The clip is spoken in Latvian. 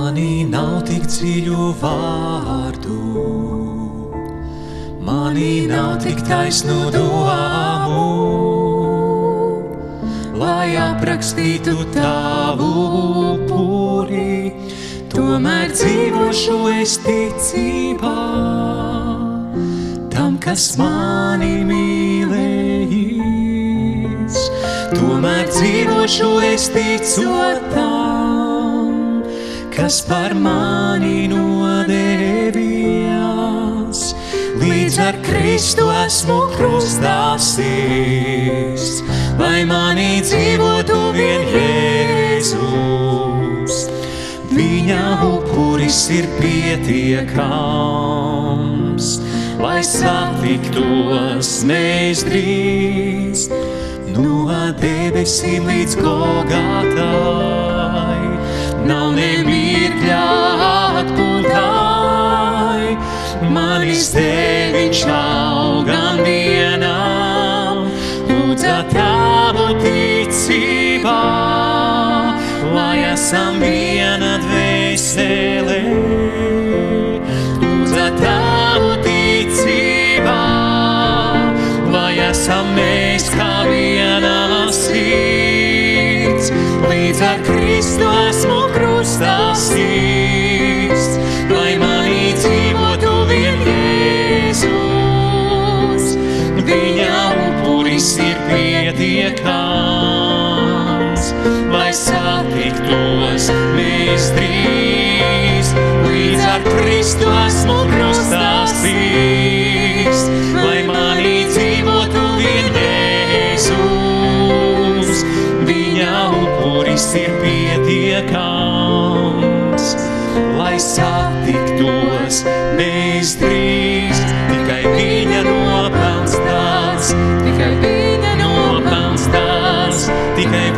Manī nav tik dziļu vārdu, manī nav tik taisnu domu, lai aprakstītu tavu upuri, tomēr dzīvošu es ticībā tam, kas mani mīlējis. Tomēr dzīvošu es ticot tam, kas par mani nodevies. Līdz ar Kristu esmu krustā sists, lai manī dzīvotu vien Jēzus. Viņa upuris ir pietiekams, lai satiktos mēs drīz. No debesīm līdz Golgatai nav nemirkļa atpūtai. Manis deviņš augam dienām, lūdza tavu ticībā, lai esam viena dvēselē. Lūdza tavu ticībā, lai esam mēs kā viena sirds. Līdz ar Kristu esmu krustā sists, lai manī dzīvotu vien Jēzus. Viņa upuris ir pietiekams, lai satiktos mēs drīz. Līdz ar Kristu esmu krustā sists, lai manī dzīvotu vien Jēzus. Viņa upuris ir pietiekams, lai satiktos mēs drīz. Tikai viņa nopelns tāds, tikai viņa nopelns tāds, tikai